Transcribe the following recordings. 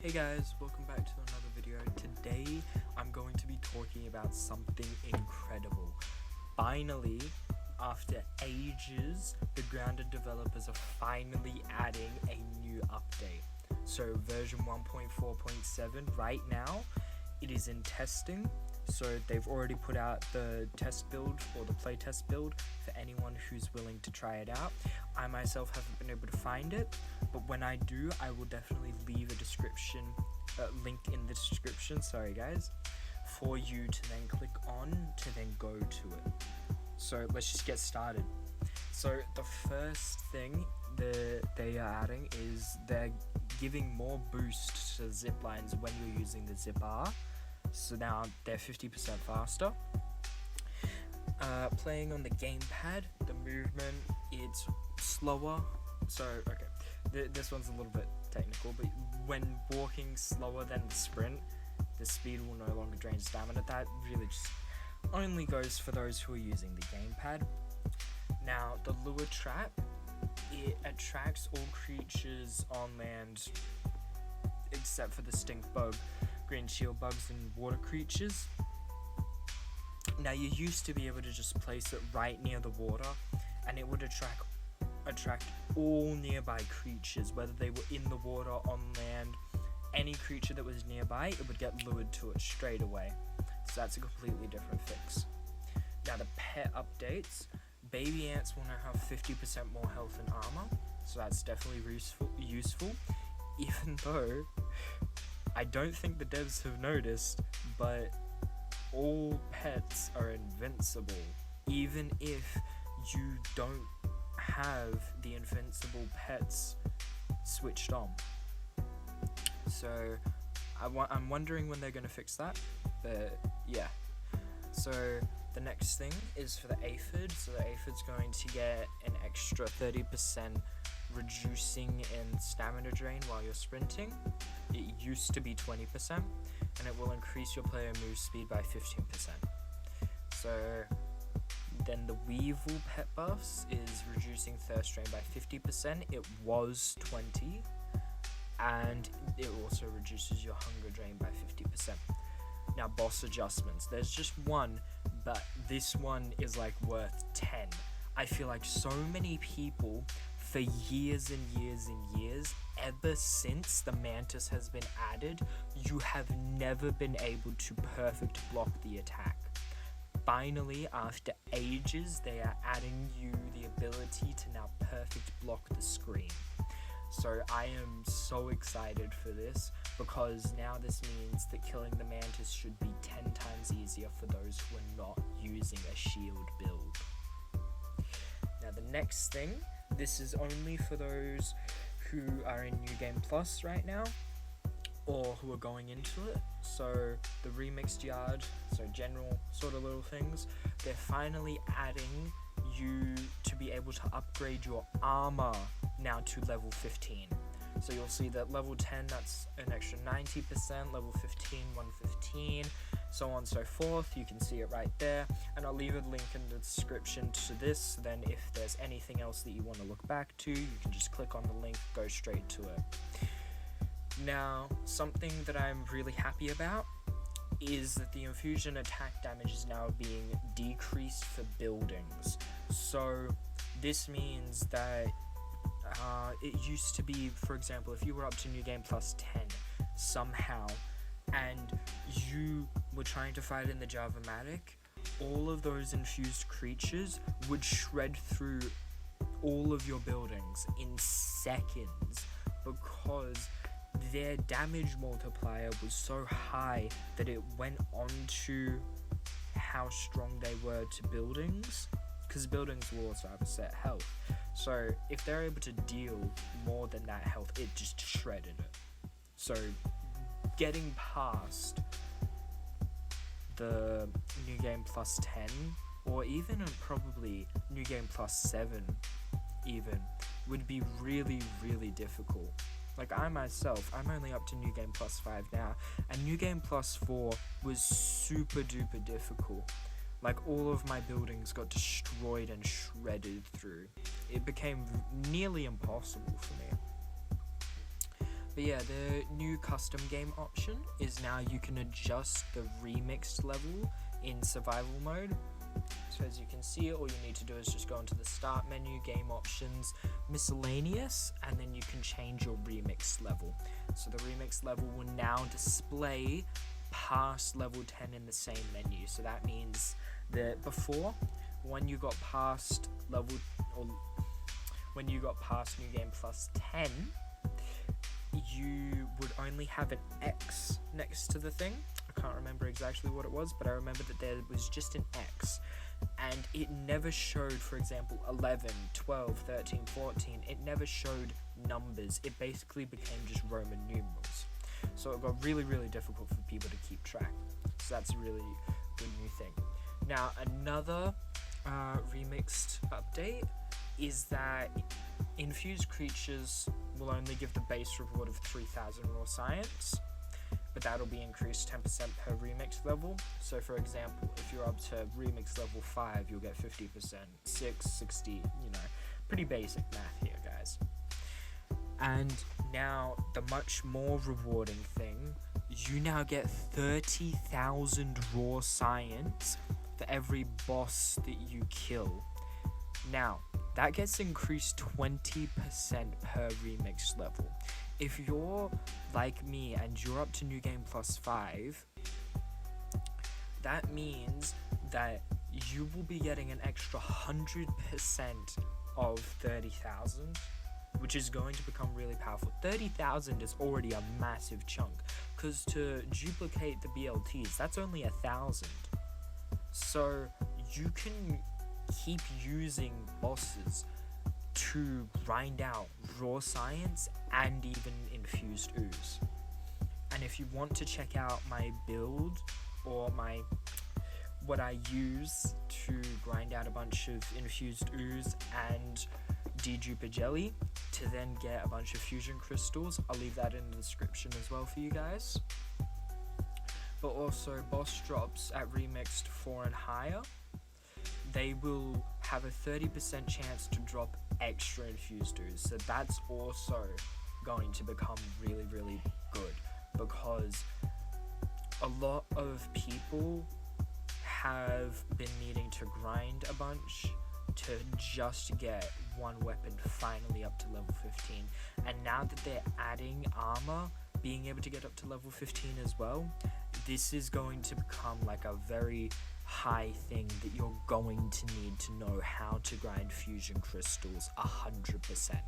Hey guys, welcome back to another video. Today I'm going to be talking about something incredible. Finally, after ages, the Grounded developers are finally adding a new update. So version 1.4.7 right now, it is in testing. So they've already put out the test build or the playtest build for anyone who's willing to try it out. I myself haven't been able to find it, but when I do, I will definitely leave a link in the description, sorry guys, for you to then click on to then go to it. So let's just get started. So the first thing that they are adding is they're giving more boost to zip lines when you're using the zip R. So now they're 50% faster. Playing on the gamepad, the movement, it's slower. So, okay, this one's a little bit technical, but when walking slower than the sprint, the speed will no longer drain stamina. That really just only goes for those who are using the gamepad. Now, the lure trap, it attracts all creatures on land except for the stink bug, green shield bugs, and water creatures. Now, you used to be able to just place it right near the water and it would attract all nearby creatures, whether they were in the water, on land, any creature that was nearby, it would get lured to it straight away. So that's a completely different fix. Now, the pet updates, baby ants will now have 50% more health and armor, so that's definitely useful, even though I don't think the devs have noticed, but all pets are invincible, even if you don't have the invincible pets switched on. So I'm wondering when they're going to fix that, but yeah. So the next thing is for the aphid. So the aphid's going to get an extra 30% reducing in stamina drain while you're sprinting. It used to be 20%, and it will increase your player move speed by 15%. So then the weevil pet buffs is reducing thirst drain by 50%. It was 20, and it also reduces your hunger drain by 50%. Now, boss adjustments, there's just one, but this one is like worth 10. I feel like so many people for years and years and years, ever since the mantis has been added, you have never been able to perfect block the attack. Finally, after ages, they are adding you the ability to now perfect block the screen. So I am so excited for this, because now this means that killing the mantis should be 10 times easier for those who are not using a shield build. Now the next thing, this is only for those who are in New Game Plus right now, or who are going into it. So the remixed yard, so general sort of little things, they're finally adding you to be able to upgrade your armor now to level 15. So you'll see that level 10, that's an extra 90%, level 15, 115, so on and so forth. You can see it right there, and I'll leave a link in the description to this. Then if there's anything else that you want to look back to, you can just click on the link, go straight to it. Now, something that I'm really happy about is that the infusion attack damage is now being decreased for buildings. So this means that it used to be, for example, if you were up to New Game Plus 10 somehow and you were trying to fight in the Java-matic, all of those infused creatures would shred through all of your buildings in seconds, because their damage multiplier was so high that it went on to how strong they were to buildings, because buildings will also have a set health. So if they're able to deal more than that health, it just shredded it. So getting past the New Game Plus 10, or even probably New Game Plus 7 even, would be really, really difficult. Like I myself, I'm only up to New Game Plus 5 now, and New Game Plus 4 was super duper difficult. Like all of my buildings got destroyed and shredded through. It became nearly impossible for me. But yeah, the new custom game option is now you can adjust the remixed level in survival mode. So as you can see, all you need to do is just go into the start menu, game options, miscellaneous, and then you can change your remixed level. So the remixed level will now display past level 10 in the same menu. So that means that before, when you got past level, or when you got past New Game Plus 10, you would only have an X next to the thing. I can't remember exactly what it was, but I remember that there was just an X, and it never showed, for example, 11, 12, 13, 14. It never showed numbers. It basically became just Roman numerals. So it got really, really difficult for people to keep track. So that's a really good new thing. Now, another remixed update is that infused creatures will only give the base reward of 3,000 raw science, but that'll be increased 10% per remix level. So for example, if you're up to remix level 5, you'll get 50%, 6, 60, you know, pretty basic math here, guys. And now the much more rewarding thing, you now get 30,000 raw science for every boss that you kill. Now, that gets increased 20% per remix level. If you're like me and you're up to New Game Plus 5, that means that you will be getting an extra 100% of 30,000, which is going to become really powerful. 30,000 is already a massive chunk, because to duplicate the BLTs, that's only 1,000. So you can keep using bosses to grind out raw science and even infused ooze. And if you want to check out my build or what I use to grind out a bunch of infused ooze and deduper jelly to then get a bunch of fusion crystals, I'll leave that in the description as well for you guys. But also boss drops at remixed 4 and higher, they will have a 30% chance to drop extra infused ooze. So that's also going to become really, really good, because a lot of people have been needing to grind a bunch to just get one weapon finally up to level 15. And now that they're adding armor, being able to get up to level 15 as well, this is going to become like a very high thing that you're going to need to know how to grind fusion crystals 100%.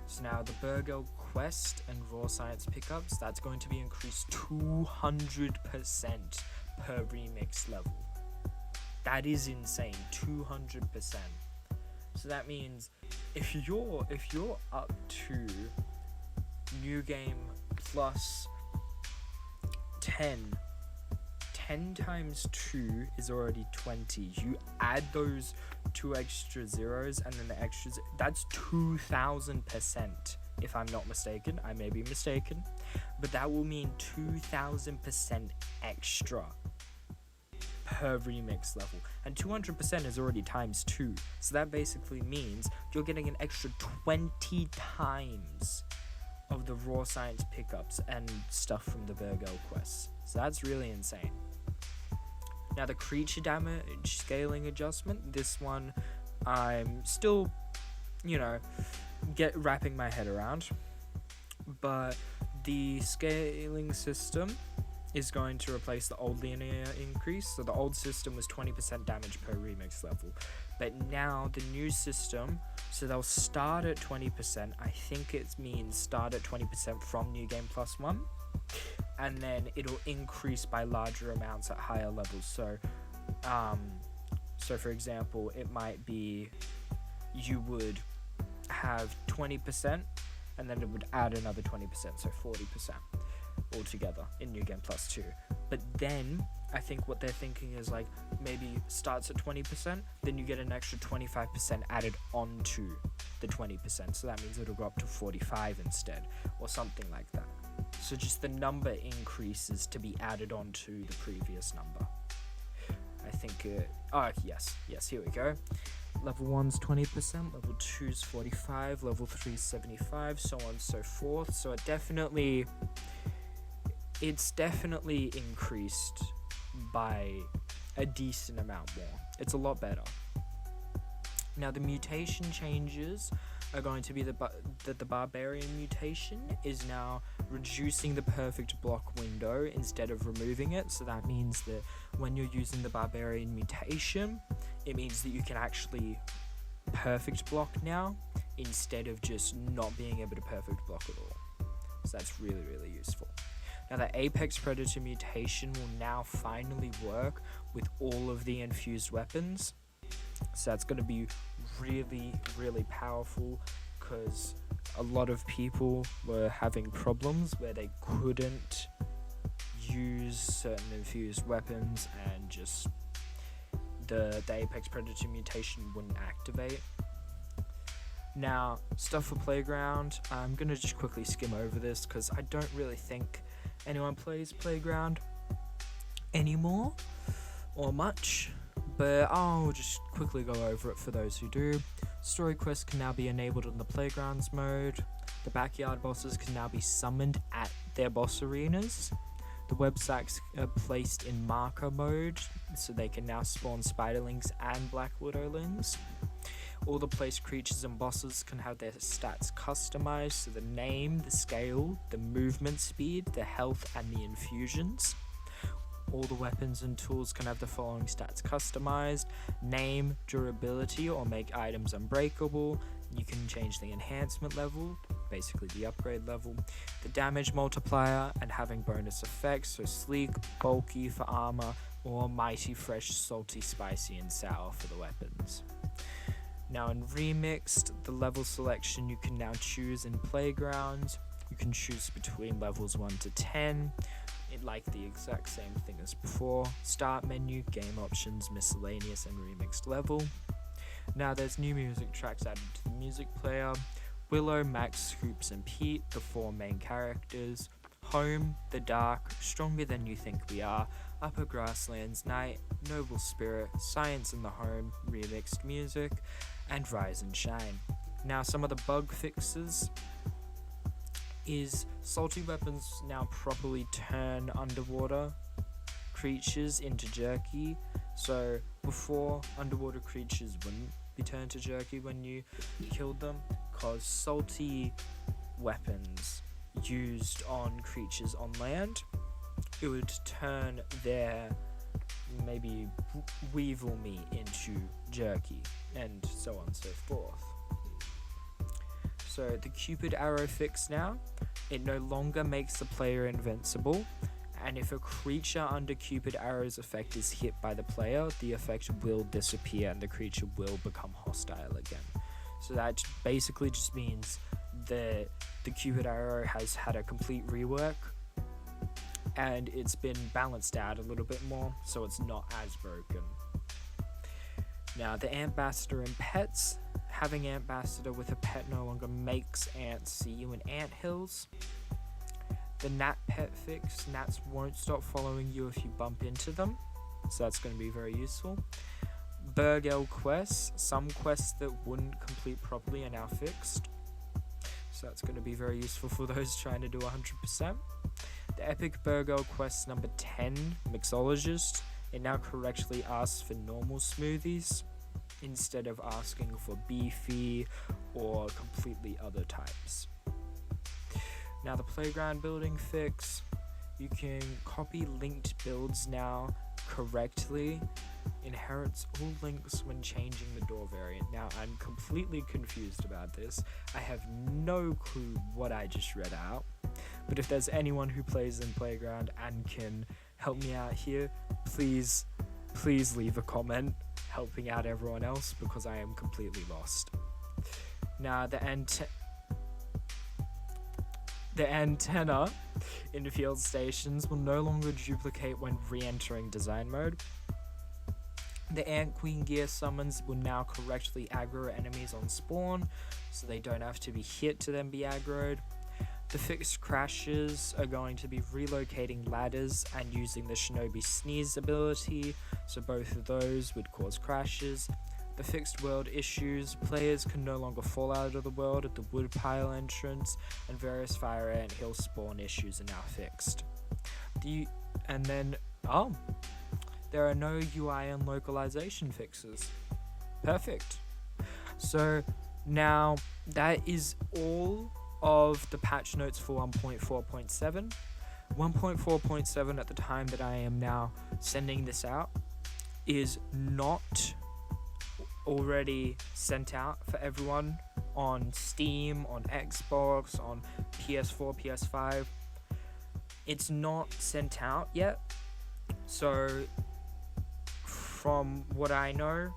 So now the Burgel quest and raw science pickups, that's going to be increased 200% per remix level. That is insane, 200%. So that means if you're up to New Game Plus 10 times 2 is already 20. You add those 2 extra zeros and then the extras, that's 2,000%. If I'm not mistaken, I may be mistaken, but that will mean 2,000% extra per remix level, and 200% is already times 2, so that basically means you're getting an extra 20 times of the raw science pickups and stuff from the Burgel quests. So that's really insane. Now the creature damage scaling adjustment, this one I'm still, wrapping my head around, but the scaling system is going to replace the old linear increase. So the old system was 20% damage per remix level, but now the new system, so they'll start at 20%. I think it means start at 20% from New Game Plus 1, and then it'll increase by larger amounts at higher levels. So for example, it might be you would have 20% and then it would add another 20%, so 40% altogether in New Game Plus 2. But then I think what they're thinking is like maybe starts at 20%, then you get an extra 25% added onto the 20%, so that means it'll go up to 45 instead, or something like that. So just the number increases to be added onto the previous number. I think yes, here we go. Level 1's 20%, level 2's 45, level 3's 75, so on and so forth. So it's definitely increased by a decent amount more. It's a lot better. Now the mutation changes are going to be the barbarian mutation is now reducing the perfect block window instead of removing it. So that means that when you're using the barbarian mutation, it means that you can actually perfect block now instead of just not being able to perfect block at all. So that's really, really useful. Now the Apex Predator mutation will now finally work with all of the infused weapons. So that's going to be really, really powerful, because a lot of people were having problems where they couldn't use certain infused weapons and just the Apex Predator mutation wouldn't activate. Now, stuff for Playground, I'm going to just quickly skim over this because I don't really think anyone plays Playground anymore or much. But I'll just quickly go over it for those who do. Story quests can now be enabled in the Playgrounds mode. The backyard bosses can now be summoned at their boss arenas. The websites are placed in marker mode, so they can now spawn spiderlings and black widowlings. All the placed creatures and bosses can have their stats customized, so the name, the scale, the movement speed, the health, and the infusions. All the weapons and tools can have the following stats customized: name, durability, or make items unbreakable. You can change the enhancement level, basically the upgrade level, the damage multiplier, and having bonus effects, so sleek, bulky for armor, or mighty fresh, salty, spicy, and sour for the weapons. Now in Remixed, the level selection you can now choose in Playground. You can choose between levels 1 to 10. Like the exact same thing as before: start menu, game options, miscellaneous, and remixed level. Now there's new music tracks added to the music player: Willow, Max, Hoops, and Pete, the 4 main characters; Home, The Dark, Stronger Than You Think We Are, Upper Grasslands Night, Noble Spirit, Science in the Home, remixed music, and Rise and Shine. Now some of the bug fixes is salty weapons now properly turn underwater creatures into jerky. So before, underwater creatures wouldn't be turned to jerky when you killed them, because salty weapons used on creatures on land, it would turn their maybe weevil meat into jerky, and so on and so forth. So the Cupid arrow fix now, it no longer makes the player invincible, and if a creature under Cupid arrow's effect is hit by the player, the effect will disappear and the creature will become hostile again. So that basically just means that the Cupid arrow has had a complete rework and it's been balanced out a little bit more, so it's not as broken. Now the Antbassador and pets. Having Antbassador with a pet no longer makes ants see you in ant hills. The Gnat pet fix: gnats won't stop following you if you bump into them, so that's going to be very useful. Burgel quests: some quests that wouldn't complete properly are now fixed, so that's going to be very useful for those trying to do 100%. The Epic Burgel quest number 10, Mixologist, it now correctly asks for normal smoothies instead of asking for beefy or completely other types. Now the Playground building fix: you can copy linked builds now correctly, inherits all links when changing the door variant. Now I'm completely confused about this. I have no clue what I just read out, but if there's anyone who plays in Playground and can help me out here, please leave a comment helping out everyone else, because I am completely lost. Now the antenna in field stations will no longer duplicate when re-entering design mode. The Ant Queen gear summons will now correctly aggro enemies on spawn, so they don't have to be hit to then be aggroed. The fixed crashes are going to be relocating ladders and using the Shinobi Sneeze ability, so both of those would cause crashes. the fixed world issues. Players can no longer fall out of the world at the woodpile entrance, and various fire ant hill spawn issues are now fixed. There are no UI and localization fixes. Perfect. So now that is all of the patch notes for 1.4.7. 1.4.7 at the time that I am now sending this out is not already sent out for everyone on Steam, on Xbox, on PS4, PS5. It's not sent out yet. So from what I know,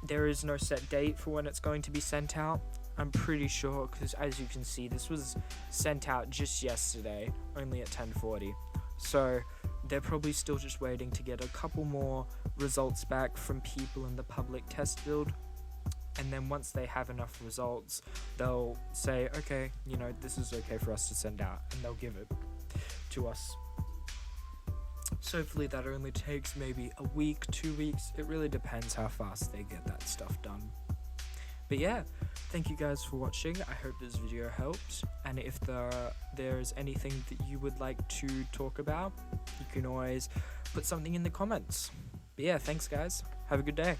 there is no set date for when it's going to be sent out. I'm pretty sure, because as you can see, this was sent out just yesterday, only at 10:40. So they're probably still just waiting to get a couple more results back from people in the public test build. And then once they have enough results, they'll say, okay, this is okay for us to send out, and they'll give it to us. So hopefully that only takes maybe a week, 2 weeks. It really depends how fast they get that stuff done. But yeah, thank you guys for watching. I hope this video helped. And if there's anything that you would like to talk about, you can always put something in the comments. But yeah, thanks guys. Have a good day.